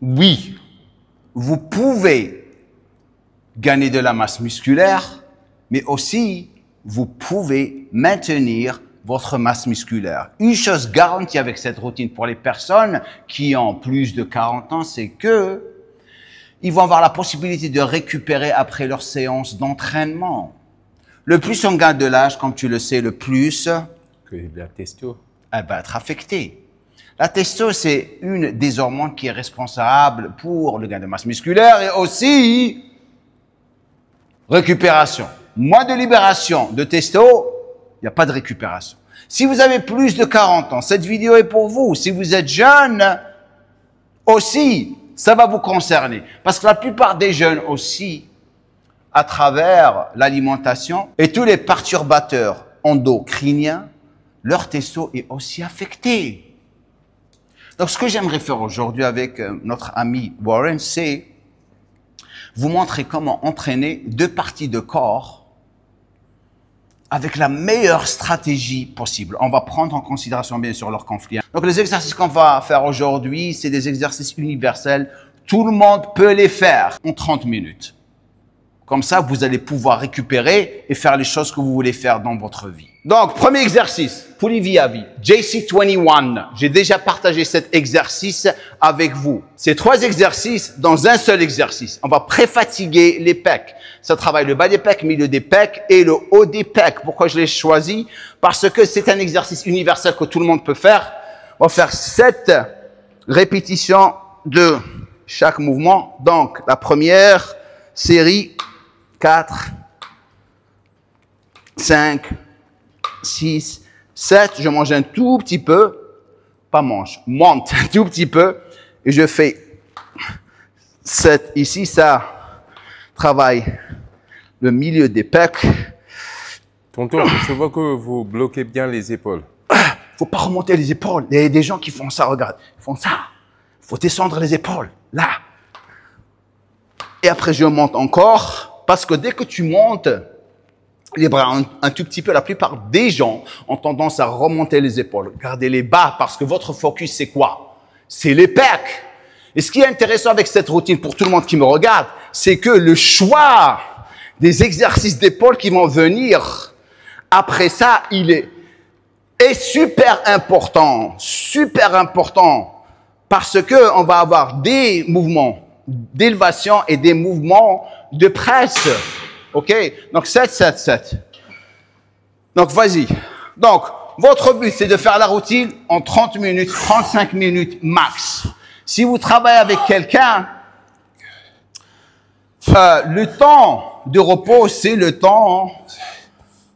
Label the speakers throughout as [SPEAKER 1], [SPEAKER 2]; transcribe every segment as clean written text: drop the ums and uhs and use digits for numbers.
[SPEAKER 1] Oui, vous pouvez gagner de la masse musculaire, mais aussi vous pouvez maintenir votre masse musculaire. Une chose garantie avec cette routine pour les personnes qui ont plus de 40 ans, c'est que ils vont avoir la possibilité de récupérer après leur séance d'entraînement. Le plus on gagne de l'âge, comme tu le sais, le plus
[SPEAKER 2] que la testo.
[SPEAKER 1] Elle va être affectée. La testo, c'est une des hormones qui est responsable pour le gain de masse musculaire et aussi récupération. Moins de libération de testo, il n'y a pas de récupération. Si vous avez plus de 40 ans, cette vidéo est pour vous. Si vous êtes jeune, aussi, ça va vous concerner. Parce que la plupart des jeunes aussi, à travers l'alimentation et tous les perturbateurs endocriniens, leur testo est aussi affecté. Donc, ce que j'aimerais faire aujourd'hui avec notre ami Warren, c'est vous montrer comment entraîner deux parties de corps avec la meilleure stratégie possible. On va prendre en considération, bien sûr, leurs conflits. Donc, les exercices qu'on va faire aujourd'hui, c'est des exercices universels. Tout le monde peut les faire en 30 minutes. Comme ça, vous allez pouvoir récupérer et faire les choses que vous voulez faire dans votre vie. Donc, premier exercice, Pulley à vie, JC21. J'ai déjà partagé cet exercice avec vous. C'est 3 exercices dans un seul exercice. On va préfatiguer les pecs. Ça travaille le bas des pecs, milieu des pecs et le haut des pecs. Pourquoi je l'ai choisi? Parce que c'est un exercice universel que tout le monde peut faire. On va faire 7 répétitions de chaque mouvement. Donc, la première série, 4, 5, 6, 7. Je mange un tout petit peu, pas mange, monte un tout petit peu. Et je fais 7 ici, ça travaille le milieu des pecs.
[SPEAKER 2] Tonton, je vois que vous bloquez bien les épaules.
[SPEAKER 1] Faut pas remonter les épaules. Il y a des gens qui font ça, regarde. Ils font ça. Faut descendre les épaules, là. Et après, je monte encore. Parce que dès que tu montes les bras un tout petit peu, la plupart des gens ont tendance à remonter les épaules. Gardez les bas parce que votre focus, c'est quoi? C'est les pecs. Et ce qui est intéressant avec cette routine pour tout le monde qui me regarde, c'est que le choix des exercices d'épaule qui vont venir après ça, il est super important parce que on va avoir des mouvements d'élévation et des mouvements de presse. OK? Donc, 7, 7, 7. Donc, vas-y. Donc, votre but, c'est de faire la routine en 30 minutes, 35 minutes max. Si vous travaillez avec quelqu'un, le temps de repos, c'est le temps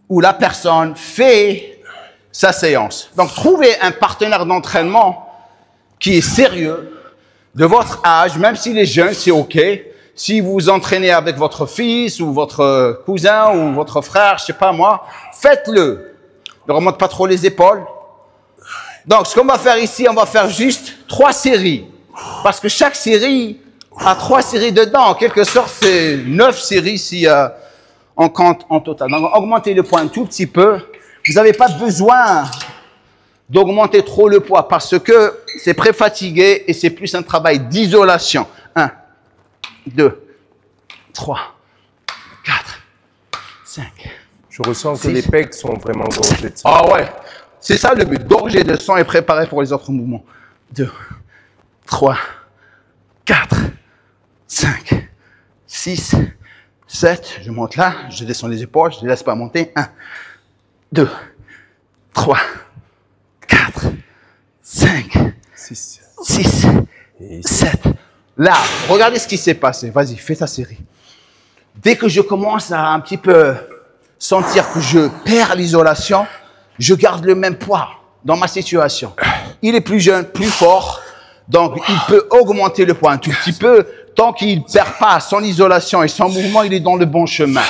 [SPEAKER 1] où la personne fait sa séance. Donc, trouvez un partenaire d'entraînement qui est sérieux, de votre âge, même s'il est jeune, c'est OK. Si vous vous entraînez avec votre fils ou votre cousin ou votre frère, je sais pas moi, faites-le. Ne remonte pas trop les épaules. Donc, ce qu'on va faire ici, on va faire juste 3 séries. Parce que chaque série a 3 séries dedans. En quelque sorte, c'est 9 séries si on compte en total. Donc, augmentez le poids un tout petit peu. Vous n'avez pas besoin d'augmenter trop le poids parce que c'est préfatigué et c'est plus un travail d'isolation. 1, 2, 3, 4, 5.
[SPEAKER 2] Je ressens
[SPEAKER 1] 6.
[SPEAKER 2] que les pecs sont vraiment gorgés de sang.
[SPEAKER 1] Ah ouais, c'est ça le but, gorger de sang et préparer pour les autres mouvements. 2, 3, 4, 5, 6, 7. Je monte là, je descends les épaules, je ne les laisse pas monter. 1, 2, 3, 4, 5, 6, 7. Là, regardez ce qui s'est passé. Vas-y, fais ta série. Dès que je commence à un petit peu sentir que je perds l'isolation, je garde le même poids dans ma situation. Il est plus jeune, plus fort, donc il peut augmenter le poids un tout petit peu. Tant qu'il ne perd pas son isolation et son mouvement, il est dans le bon chemin.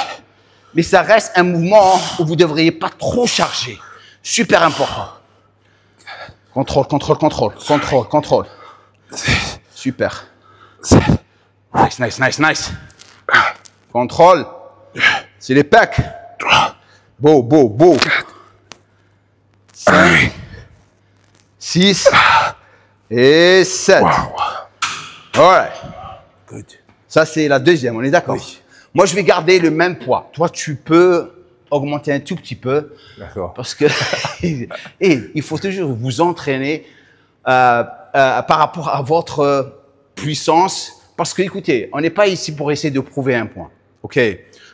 [SPEAKER 1] Mais ça reste un mouvement où vous ne devriez pas trop charger. Super important. Contrôle, contrôle, contrôle, contrôle, contrôle. Super. Nice, nice, nice, nice. Contrôle. C'est les pecs. Beau, beau, beau. 5, 6 et 7. Alright.
[SPEAKER 2] Good.
[SPEAKER 1] Ça, c'est la deuxième, on est d'accord?
[SPEAKER 2] Oui.
[SPEAKER 1] Moi, je vais garder le même poids. Toi, tu peux augmenter un tout petit peu.
[SPEAKER 2] D'accord.
[SPEAKER 1] Parce que et il faut toujours vous entraîner par rapport à votre puissance. Parce que, écoutez, on n'est pas ici pour essayer de prouver un point. OK?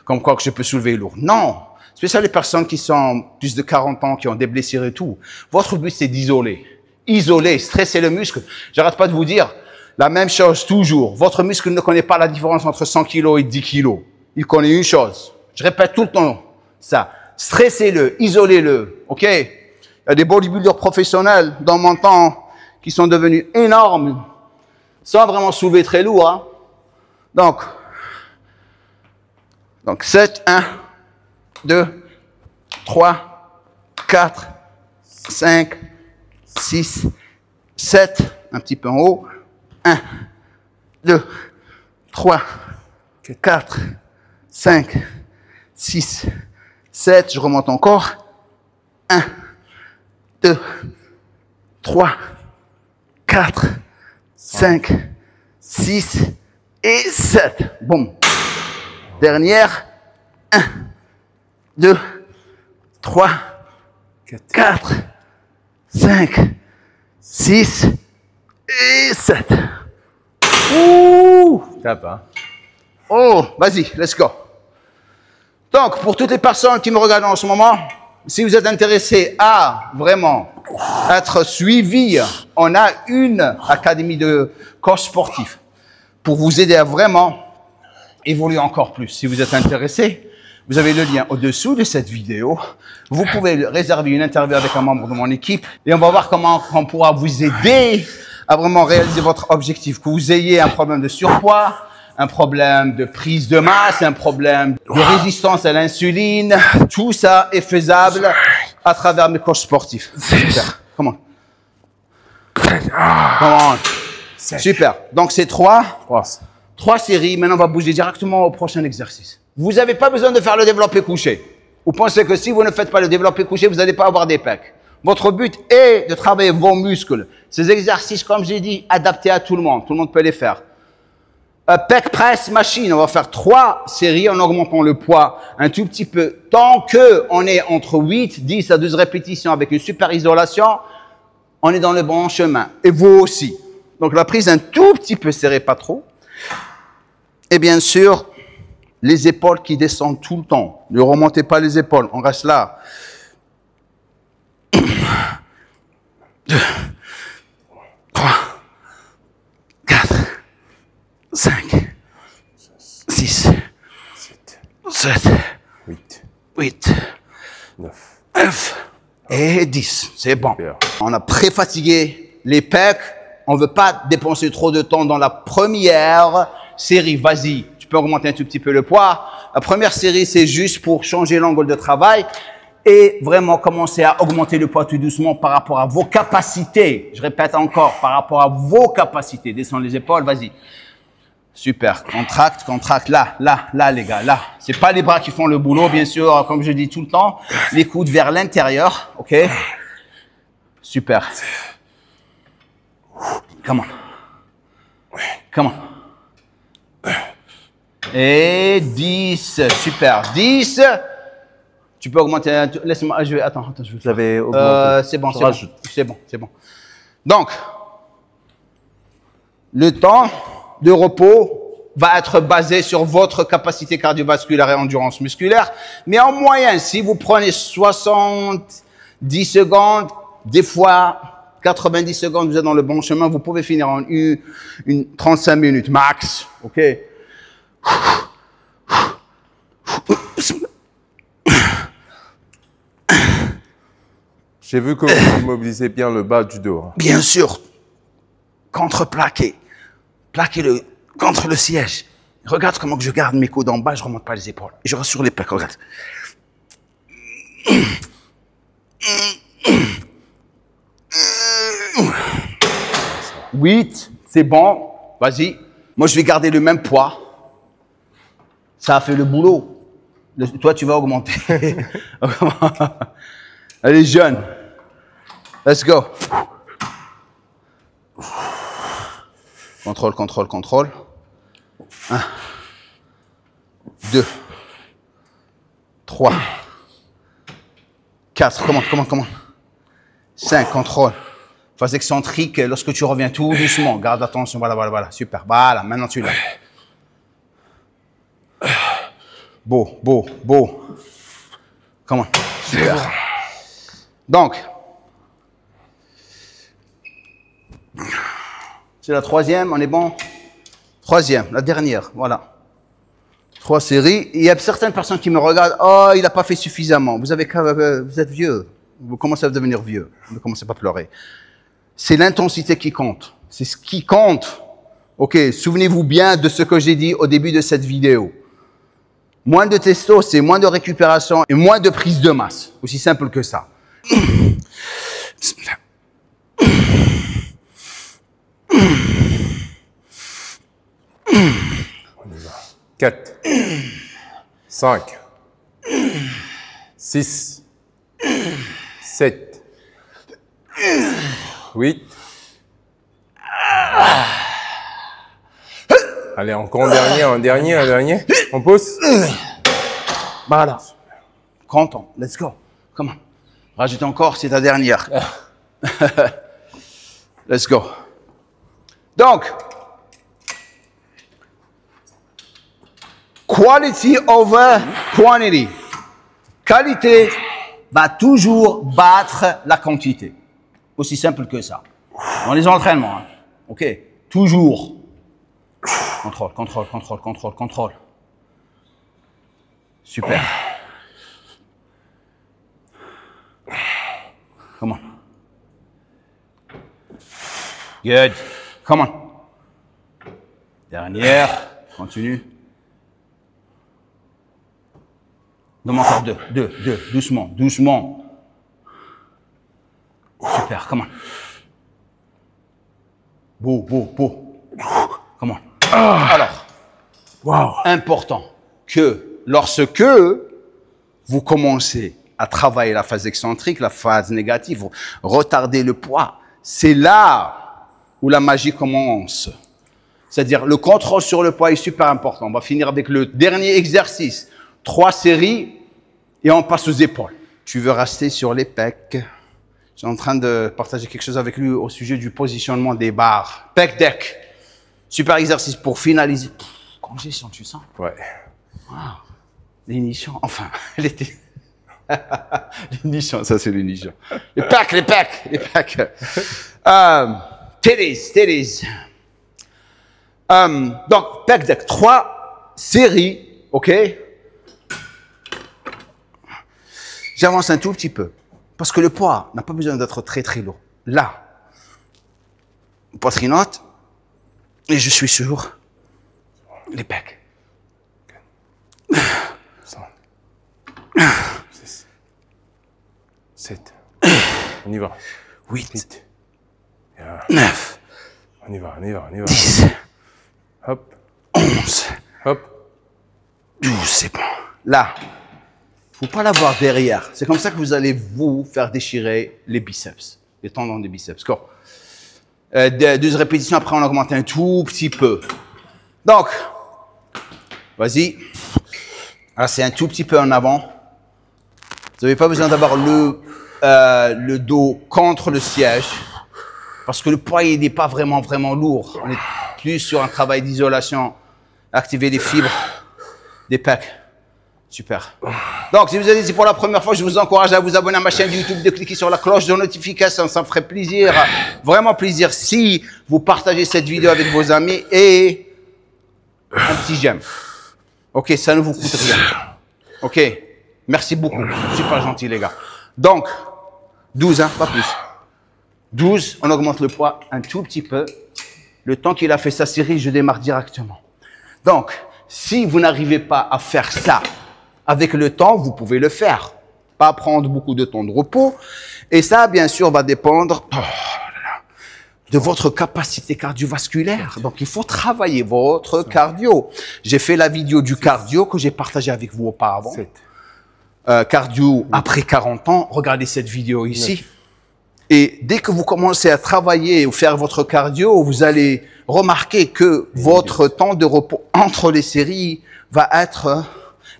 [SPEAKER 1] Comme quoi que je peux soulever lourd. Non! Spécialement les personnes qui sont plus de 40 ans, qui ont des blessures et tout. Votre but, c'est d'isoler. Isoler, stresser le muscle. J'arrête pas de vous dire la même chose toujours. Votre muscle ne connaît pas la différence entre 100 kg et 10 kg. Il connaît une chose. Je répète tout le temps ça. Stressez-le, isolez-le. OK? Il y a des bodybuilders professionnels dans mon temps qui sont devenus énormes sans vraiment soulever très lourd. Hein? Donc 7, 1, 2, 3, 4, 5, 6, 7, un petit peu en haut. 1, 2, 3, 4, 5, 6, 7. Je remonte encore. 1, 2, 3, 4, 5, 6 et 7. Bon. Dernière. 1, 2, 3, 4, 5, 6 et 7. Ouh!
[SPEAKER 2] Tape, hein.
[SPEAKER 1] Oh, vas-y, let's go. Donc, pour toutes les personnes qui me regardent en ce moment, si vous êtes intéressés à vraiment être suivis, on a une académie de coach sportif pour vous aider à vraiment évoluer encore plus. Si vous êtes intéressé, vous avez le lien au-dessous de cette vidéo. Vous pouvez réserver une interview avec un membre de mon équipe et on va voir comment on pourra vous aider à vraiment réaliser votre objectif. Que vous ayez un problème de surpoids, un problème de prise de masse, un problème de résistance à l'insuline, tout ça est faisable à travers mes coachs sportifs. Super. Come on. Come on. Super. Donc c'est trois séries. Maintenant, on va bouger directement au prochain exercice. Vous n'avez pas besoin de faire le développé couché. Vous pensez que si vous ne faites pas le développé couché, vous n'allez pas avoir des pecs. Votre but est de travailler vos muscles. Ces exercices, comme j'ai dit, adaptés à tout le monde. Tout le monde peut les faire. Pec press machine, on va faire 3 séries en augmentant le poids un tout petit peu. Tant que on est entre 8, 10 à 12 répétitions avec une super isolation, on est dans le bon chemin. Et vous aussi. Donc la prise un tout petit peu serrée, pas trop. Et bien sûr, les épaules qui descendent tout le temps. Ne remontez pas les épaules, on reste là. 2, 3, 4, 5, 6, 7, 8, 9 et 10. C'est bon. On a pré-fatigué les pecs. On ne veut pas dépenser trop de temps dans la première série. Vas-y, tu peux augmenter un tout petit peu le poids. La première série, c'est juste pour changer l'angle de travail et vraiment commencer à augmenter le poids tout doucement par rapport à vos capacités. Je répète encore, par rapport à vos capacités. Descends les épaules, vas-y. Super. Contracte, contracte. Là, les gars, là. C'est pas les bras qui font le boulot, bien sûr, comme je dis tout le temps. Les coudes vers l'intérieur, ok? Super. Come on. Come on. Et 10. Super. 10. Tu peux augmenter. Laisse-moi. Attends, je vais.
[SPEAKER 2] Vous avez augmenté.
[SPEAKER 1] C'est bon, c'est bon. C'est bon. Donc, le temps de repos va être basé sur votre capacité cardiovasculaire et endurance musculaire. Mais en moyenne, si vous prenez 70 secondes, des fois 90 secondes, vous êtes dans le bon chemin, vous pouvez finir en une 35 minutes max. OK?
[SPEAKER 2] J'ai vu que vous immobilisez bien le bas du dos.
[SPEAKER 1] Bien sûr. Contre-plaqué. Plaquez-le contre le siège. Regarde comment que je garde mes coudes en bas, je remonte pas les épaules. Et je reste sur les pecs, regarde. 8, c'est bon. Vas-y. Moi, je vais garder le même poids. Ça a fait le boulot. Toi, tu vas augmenter. Allez, jeune. Let's go. Contrôle, contrôle, contrôle. 1, 2, 3, 4, comment 5, contrôle. Phase excentrique, lorsque tu reviens tout doucement, garde attention, voilà, super. Voilà, maintenant tu l'as. Beau. Comment? Super. Donc, c'est la troisième, on est bon? Troisième, la dernière, voilà. 3 séries. Il y a certaines personnes qui me regardent, oh, il n'a pas fait suffisamment. Vous êtes vieux. Vous commencez à devenir vieux. Ne commencez pas à pleurer. C'est l'intensité qui compte. C'est ce qui compte. Ok, souvenez-vous bien de ce que j'ai dit au début de cette vidéo. Moins de testo, c'est moins de récupération et moins de prise de masse. Aussi simple que ça.
[SPEAKER 2] On y va. 4, 5, 6, 7, 8. Allez, encore un dernier. On pousse.
[SPEAKER 1] Voilà. Content. Let's go. Come on. Rajoute encore, c'est ta dernière. Let's go. Donc, quality over quantity. Qualité va toujours battre la quantité. Aussi simple que ça. Dans les entraînements. Hein. OK. Toujours. Contrôle. Super. Come on. Good. Come on. Dernière. Continue. Donne-moi encore deux. Doucement. Super. Come on. Beau. Come on. Alors, important que lorsque vous commencez à travailler la phase excentrique, la phase négative, retarder le poids, c'est là où la magie commence. C'est-à-dire, le contrôle sur le poids est super important. On va finir avec le dernier exercice. 3 séries et on passe aux épaules. Tu veux rester sur les pecs. Je suis en train de partager quelque chose avec lui au sujet du positionnement des barres. Pec deck. Super exercice pour finaliser. Comment j'ai senti ça?
[SPEAKER 2] Ouais.
[SPEAKER 1] Wow. L'émission. Enfin, l'été. L'émission, ça c'est l'émission. Les pecs. Titties. Donc, pec deck. 3 séries, ok? J'avance un tout petit peu. Parce que le poids n'a pas besoin d'être très très lourd. Là, poitrine haute, et je suis sur les pecs.
[SPEAKER 2] 5, 6, 7, on y va.
[SPEAKER 1] 8,
[SPEAKER 2] 9,
[SPEAKER 1] 9,
[SPEAKER 2] on y va.
[SPEAKER 1] 10,
[SPEAKER 2] Hop,
[SPEAKER 1] 11,
[SPEAKER 2] hop.
[SPEAKER 1] 12, c'est bon. Là, faut pas l'avoir derrière. C'est comme ça que vous allez vous faire déchirer les biceps, les tendons des biceps. 12 répétitions, après on augmente un tout petit peu. Donc, vas-y. Là, c'est un tout petit peu en avant. Vous n'avez pas besoin d'avoir le dos contre le siège. Parce que le poids, il n'est pas vraiment lourd. On est plus sur un travail d'isolation. Activer les fibres des pecs. Super. Donc, si vous êtes ici pour la première fois, je vous encourage à vous abonner à ma chaîne YouTube, de cliquer sur la cloche de notification. Ça me ferait plaisir, vraiment plaisir, si vous partagez cette vidéo avec vos amis et un petit j'aime. Ok, ça ne vous coûte rien. Ok, merci beaucoup. Super gentil, les gars. Donc, 12, hein, pas plus. 12, on augmente le poids un tout petit peu. Le temps qu'il a fait sa série, je démarre directement. Donc, si vous n'arrivez pas à faire ça avec le temps, vous pouvez le faire. Pas prendre beaucoup de temps de repos. Et ça, bien sûr, va dépendre de votre capacité cardiovasculaire. Donc, il faut travailler votre cardio. J'ai fait la vidéo du cardio que j'ai partagé avec vous auparavant. Cardio après 40 ans. Regardez cette vidéo ici. Et dès que vous commencez à travailler ou faire votre cardio, vous allez remarquer que votre temps de repos entre les séries va être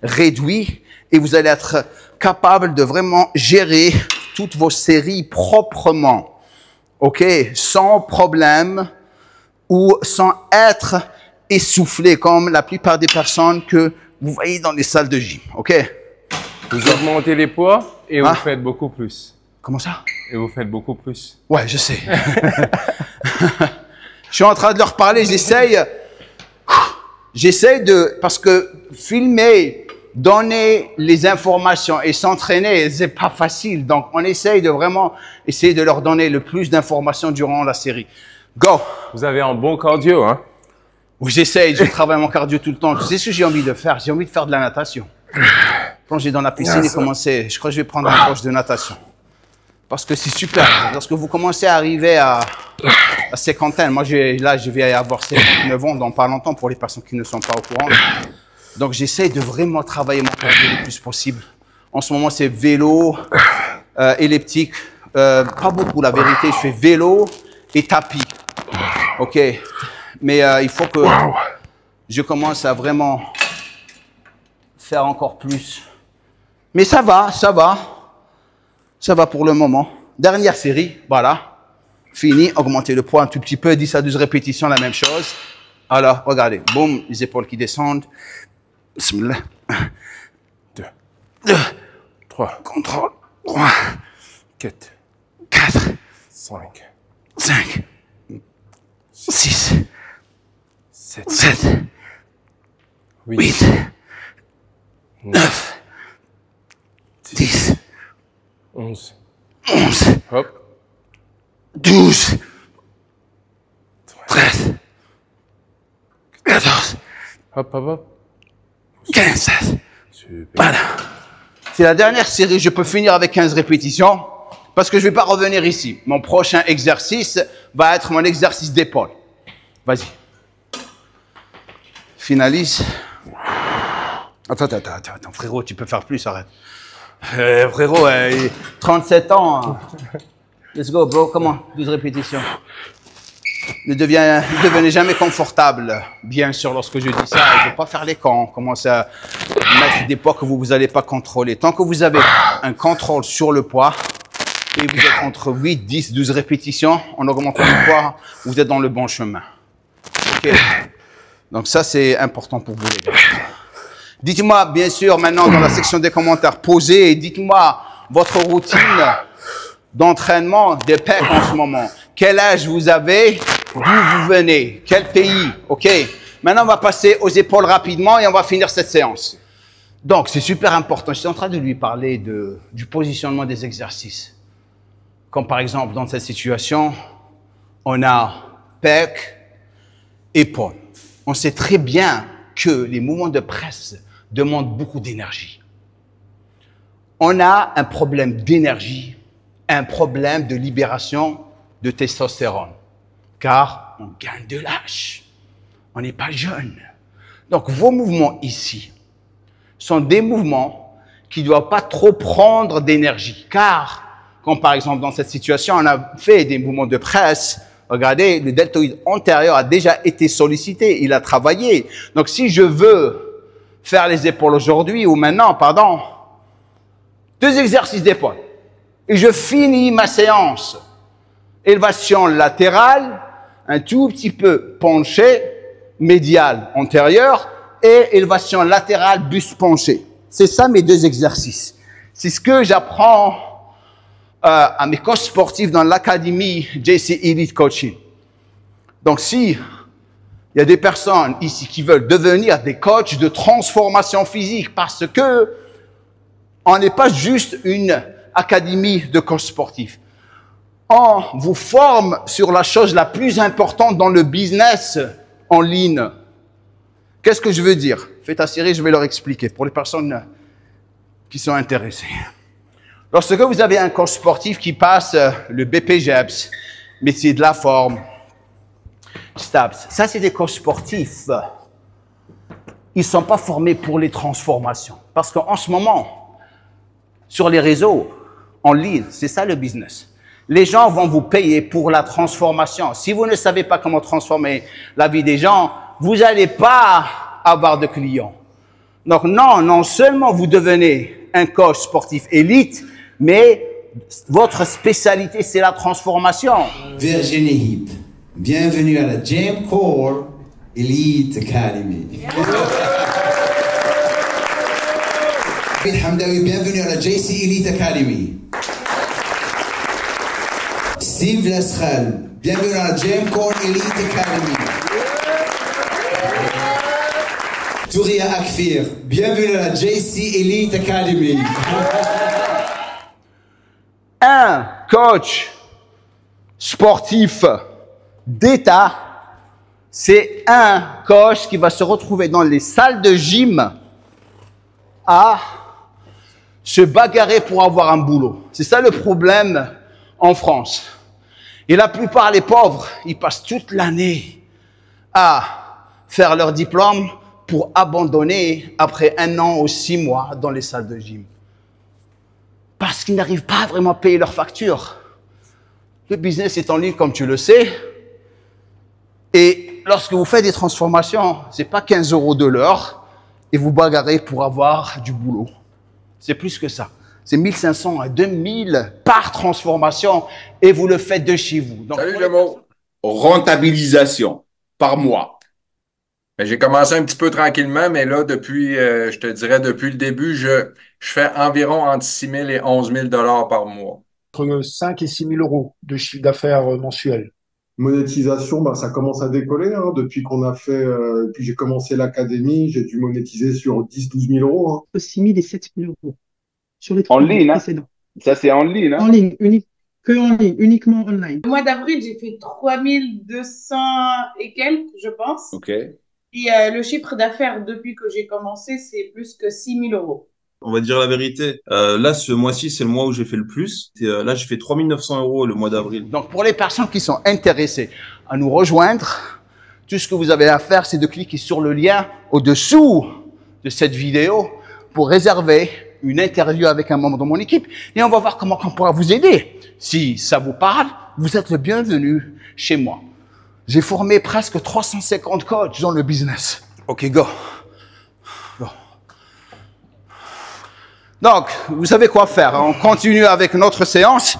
[SPEAKER 1] réduit et vous allez être capable de vraiment gérer toutes vos séries proprement, ok, sans problème ou sans être essoufflé comme la plupart des personnes que vous voyez dans les salles de gym, ok?
[SPEAKER 2] Vous augmentez les poids et vous faites beaucoup plus.
[SPEAKER 1] Comment ça?
[SPEAKER 2] Et vous faites beaucoup plus.
[SPEAKER 1] Ouais, je sais. Je suis en train de leur parler, j'essaie de, parce que filmer, donner les informations et s'entraîner, c'est pas facile. Donc, on essaye de vraiment essayer de leur donner le plus d'informations durant la série. Go!
[SPEAKER 2] Vous avez un bon cardio, hein?
[SPEAKER 1] Oui, j'essaye, je travaille mon cardio tout le temps. Tu sais ce que j'ai envie de faire? J'ai envie de faire de la natation. Plonger dans la piscine et commencer. Je crois que je vais prendre un coach de natation. Parce que c'est super. Lorsque vous commencez à arriver à cinquantaine, moi je vais avoir 59 ans dans pas longtemps pour les personnes qui ne sont pas au courant. Donc j'essaie de vraiment travailler mon cardio le plus possible. En ce moment c'est vélo, elliptique, pas beaucoup la vérité. Je fais vélo et tapis. Ok, mais il faut que je commence à vraiment faire encore plus. Mais ça va, ça va. Ça va pour le moment. Dernière série, voilà. Fini, augmenter le poids un tout petit peu, 10 à 12 répétitions, la même chose. Alors, regardez, boum, les épaules qui descendent. Bismillah.
[SPEAKER 2] 2, 3,
[SPEAKER 1] Contrôle. 3,
[SPEAKER 2] 4,
[SPEAKER 1] 4,
[SPEAKER 2] 5,
[SPEAKER 1] 5, 6,
[SPEAKER 2] 7,
[SPEAKER 1] 7, 8, 9, 10,
[SPEAKER 2] 11.
[SPEAKER 1] 11,
[SPEAKER 2] Hop.
[SPEAKER 1] 12, 13, 14,
[SPEAKER 2] Hop, hop, hop.
[SPEAKER 1] 15, 16.
[SPEAKER 2] Super.
[SPEAKER 1] Voilà. C'est la dernière série, je peux finir avec 15 répétitions parce que je ne vais pas revenir ici. Mon prochain exercice va être mon exercice d'épaule. Vas-y. Finalise. Attends, frérot, tu peux faire plus, arrête. Frérot, 37 ans. Hein. Let's go, bro. Comment? 12 répétitions. Ne devenez jamais confortable. Bien sûr, lorsque je dis ça, il ne faut pas faire les cons. Commencez à mettre des poids que vous n'allez pas contrôler. Tant que vous avez un contrôle sur le poids et vous êtes entre 8, 10, 12 répétitions, en augmentant le poids, vous êtes dans le bon chemin. OK. Donc ça, c'est important pour vous, les gars. Dites-moi, bien sûr, maintenant, dans la section des commentaires, posez et dites-moi votre routine d'entraînement des pecs en ce moment. Quel âge vous avez? D'où vous venez? Quel pays? OK. Maintenant, on va passer aux épaules rapidement et on va finir cette séance. Donc, c'est super important. Je suis en train de lui parler du positionnement des exercices. Comme par exemple, dans cette situation, on a pecs, épaules. On sait très bien que les mouvements de presse demandent beaucoup d'énergie. On a un problème d'énergie, un problème de libération de testostérone, car on gagne de l'âge. On n'est pas jeune. Donc, vos mouvements ici sont des mouvements qui ne doivent pas trop prendre d'énergie, car, comme par exemple dans cette situation, on a fait des mouvements de presse. Regardez, le deltoïde antérieur a déjà été sollicité, il a travaillé. Donc, si je veux faire les épaules aujourd'hui ou maintenant, pardon, 2 exercices d'épaule. Et je finis ma séance. Élévation latérale, un tout petit peu penché, médial antérieur, et élévation latérale, buste penché. C'est ça mes 2 exercices. C'est ce que j'apprends à mes coachs sportifs dans l'académie JC Elite Coaching. Donc, si il y a des personnes ici qui veulent devenir des coachs de transformation physique parce que on n'est pas juste une académie de coachs sportifs. On vous forme sur la chose la plus importante dans le business en ligne. Qu'est-ce que je veux dire? Faites ta série, je vais leur expliquer pour les personnes qui sont intéressées. Lorsque vous avez un coach sportif qui passe le BPJEPS, métier de la forme, STAPS, ça c'est des coachs sportifs. Ils ne sont pas formés pour les transformations. Parce qu'en ce moment, sur les réseaux, en ligne, c'est ça le business. Les gens vont vous payer pour la transformation. Si vous ne savez pas comment transformer la vie des gens, vous n'allez pas avoir de clients. Donc non seulement vous devenez un coach sportif élite, mais votre spécialité, c'est la transformation.
[SPEAKER 3] Virginie Heap, bienvenue à la Gym Core Elite Academy. Hamdawi, bienvenue à la JC Elite Academy. Steve Leschel, bienvenue à la Gym Core Elite Academy. Touria Akfir, bienvenue à la JC Elite Academy.
[SPEAKER 1] Un coach sportif d'État, c'est un coach qui va se retrouver dans les salles de gym à se bagarrer pour avoir un boulot. C'est ça le problème en France. Et la plupart des pauvres, ils passent toute l'année à faire leur diplôme pour abandonner après 1 an ou 6 mois dans les salles de gym. Parce qu'ils n'arrivent pas à vraiment payer leurs factures. Le business est en ligne, comme tu le sais. Et lorsque vous faites des transformations, c'est pas 15 € de l'heure et vous bagarrez pour avoir du boulot. C'est plus que ça. C'est 1500 à 2000 par transformation et vous le faites de chez vous. Donc,
[SPEAKER 4] salut le mot rentabilisation par mois. J'ai commencé un petit peu tranquillement, mais là, depuis, je te dirais, depuis le début, je fais environ entre 6 000 et 11 000 $ par mois.
[SPEAKER 5] Entre 5 et 6 000 € de chiffre d'affaires mensuel.
[SPEAKER 6] Monétisation, ça commence à décoller, hein, depuis qu'on a fait, puis j'ai commencé l'académie, j'ai dû monétiser sur 10-12 000 €. Hein.
[SPEAKER 7] 6 000 et 7 000 € sur les
[SPEAKER 8] 3
[SPEAKER 7] mois
[SPEAKER 8] ligne,
[SPEAKER 7] précédents.
[SPEAKER 8] Ça, c'est en ligne.
[SPEAKER 7] En ligne, que en ligne, uniquement online.
[SPEAKER 9] Le mois d'avril, j'ai fait 3200 et quelques, je pense.
[SPEAKER 4] OK.
[SPEAKER 9] Et le chiffre d'affaires depuis que j'ai commencé, c'est plus que 6 000 €.
[SPEAKER 10] On va dire la vérité. Là, ce mois-ci, c'est le mois où j'ai fait le plus. Là, j'ai fait 3 900 € le mois d'avril.
[SPEAKER 1] Donc, pour les personnes qui sont intéressées à nous rejoindre, tout ce que vous avez à faire, c'est de cliquer sur le lien au-dessous de cette vidéo pour réserver une interview avec un membre de mon équipe. Et on va voir comment on pourra vous aider. Si ça vous parle, vous êtes le bienvenu chez moi. J'ai formé presque 350 coachs dans le business. OK, go. Donc, vous savez quoi faire. On continue avec notre séance.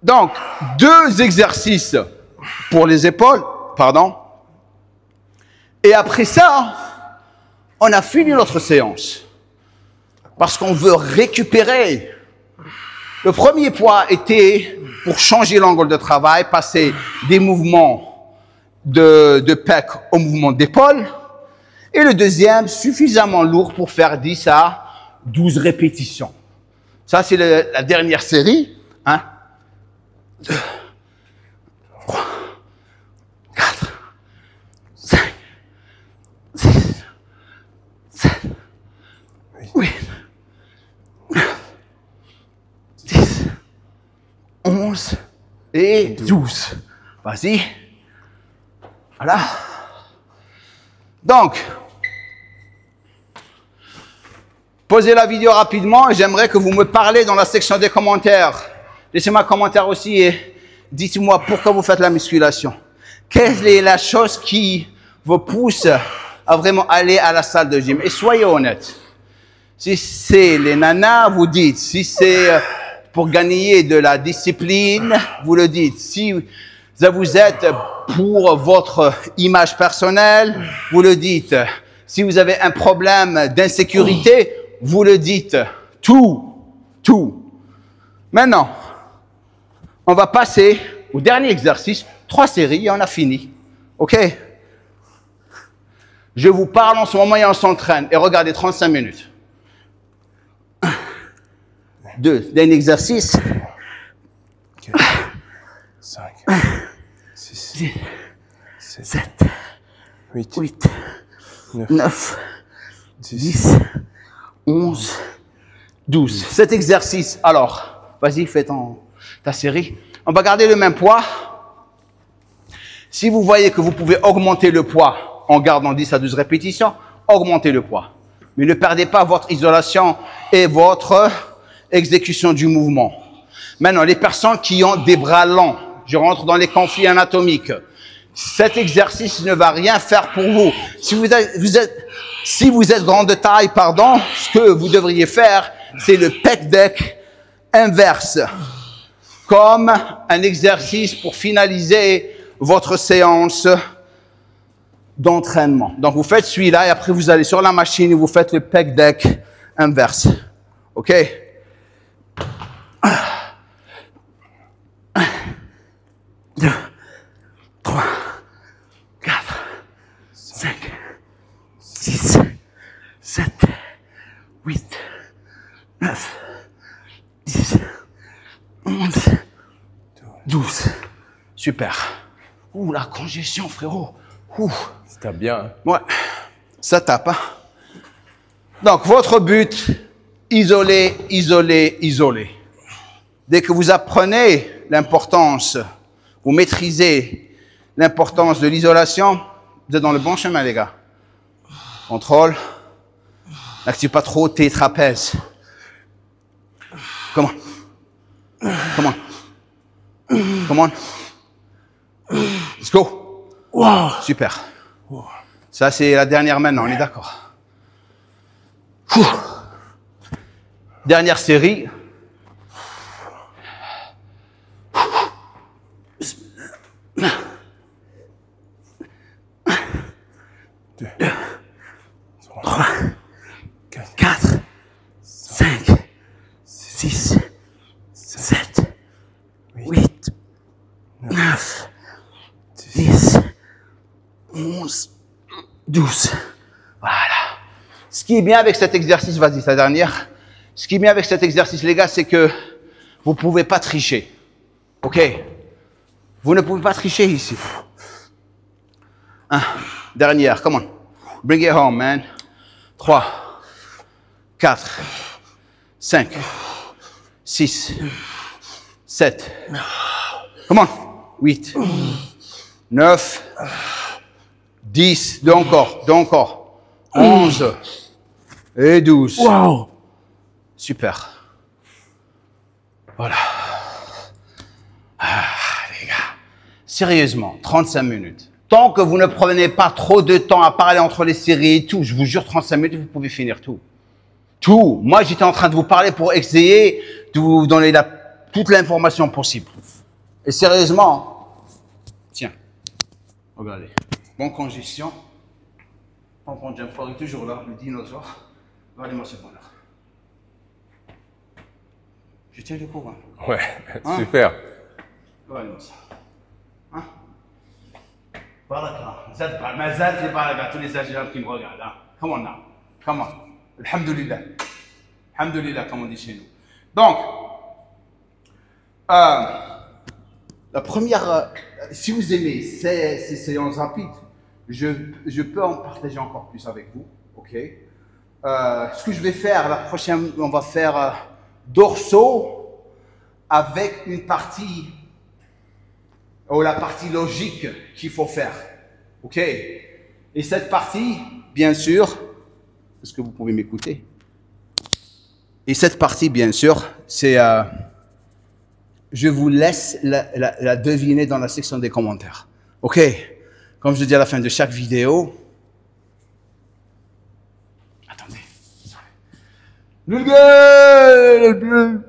[SPEAKER 1] Donc, 2 exercices pour les épaules. Pardon. Et après ça, on a fini notre séance. Parce qu'on veut récupérer. Le premier point était pour changer l'angle de travail, passer des mouvements de pec au mouvement d'épaule. Et le deuxième, suffisamment lourd pour faire 10 à 12 répétitions. Ça, c'est la dernière série. 1, 2, 3, 4, 5, 6, 7, 8, 9, 10, 11 et 12. Vas-y. Voilà. Donc, posez la vidéo rapidement et j'aimerais que vous me parlez dans la section des commentaires. Laissez-moi un commentaire aussi et dites-moi pourquoi vous faites la musculation. Quelle est la chose qui vous pousse à vraiment aller à la salle de gym? Et soyez honnête. Si c'est les nanas, vous dites. Si c'est pour gagner de la discipline, vous le dites. Si vous êtes pour votre image personnelle, vous le dites. Si vous avez un problème d'insécurité, vous le dites. Tout. Maintenant, on va passer au dernier exercice. 3 séries et on a fini. OK? Je vous parle en ce moment et on s'entraîne. Et regardez, 35 minutes. 1, 2, dernier exercice.
[SPEAKER 2] 4, 5, 6, 7, 8,
[SPEAKER 1] 9, 10, 11, 12. Cet exercice, alors, vas-y, fais ta série. On va garder le même poids. Si vous voyez que vous pouvez augmenter le poids en gardant 10 à 12 répétitions, augmentez le poids. Mais ne perdez pas votre isolation et votre exécution du mouvement. Maintenant, les personnes qui ont des bras longs, je rentre dans les conflits anatomiques. Cet exercice ne va rien faire pour vous. Si vous êtes grand de taille, pardon, ce que vous devriez faire, c'est le pec deck inverse, comme un exercice pour finaliser votre séance d'entraînement. Donc, vous faites celui-là et après, vous allez sur la machine et vous faites le pec deck inverse. OK? 1, 2, 3, 4, 5, 6, 7, 8, 9, 10, 11, 12. Super. Ouh, la congestion, frérot. Ouh.
[SPEAKER 2] Ça tape bien. Hein.
[SPEAKER 1] Ouais, ça tape. Hein? Donc, votre but, isoler, isoler, isoler. Dès que vous apprenez l'importance, vous maîtrisez l'importance de l'isolation, vous êtes dans le bon chemin, les gars. Contrôle. N'active pas trop tes trapèzes. Come on. Come on. Come on. Let's go. Wow. Super. Ça, c'est la dernière maintenant, on est d'accord. Dernière série. Deux, 3, 4, 5, 6, 7, 8, 9, 10, 11, 12. Voilà. Ce qui est bien avec cet exercice, vas-y, la dernière. Ce qui est bien avec cet exercice, les gars, c'est que vous ne pouvez pas tricher. OK? Vous ne pouvez pas tricher ici. Dernière, come on. Bring it home, man. 3, 4, 5, 6, 7. Come on. 8, 9, 10. Deux encore. 11 et 12.
[SPEAKER 2] Wow.
[SPEAKER 1] Super. Voilà. Les gars. Sérieusement, 35 minutes. Tant que vous ne prenez pas trop de temps à parler entre les séries et tout, je vous jure, 35 minutes, vous pouvez finir tout. Tout. Moi, j'étais en train de vous parler pour essayer de vous donner toute l'information possible. Et sérieusement, tiens, regardez. Bonne congestion. Tonton Jump est toujours là, le dinosaure. Regardez-moi ce bonheur. Je tiens le coup, hein.
[SPEAKER 2] Ouais, super.
[SPEAKER 1] Regardez-moi ça. Hein? Baraka. Mazal, c'est baraka. Tous les Algériens qui me regardent. Hein? Come on now. Come on. Alhamdulillah. Alhamdulillah, comme on dit chez nous. Donc, la première, si vous aimez ces séances rapides, je peux en partager encore plus avec vous. OK? Ce que je vais faire, la prochaine, on va faire dorsaux avec une partie, ou la partie logique qu'il faut faire. OK? Et cette partie, bien sûr, est-ce que vous pouvez m'écouter? Et cette partie, bien sûr, c'est, je vous laisse la deviner dans la section des commentaires. OK? Comme je dis à la fin de chaque vidéo. Attendez. Le gars!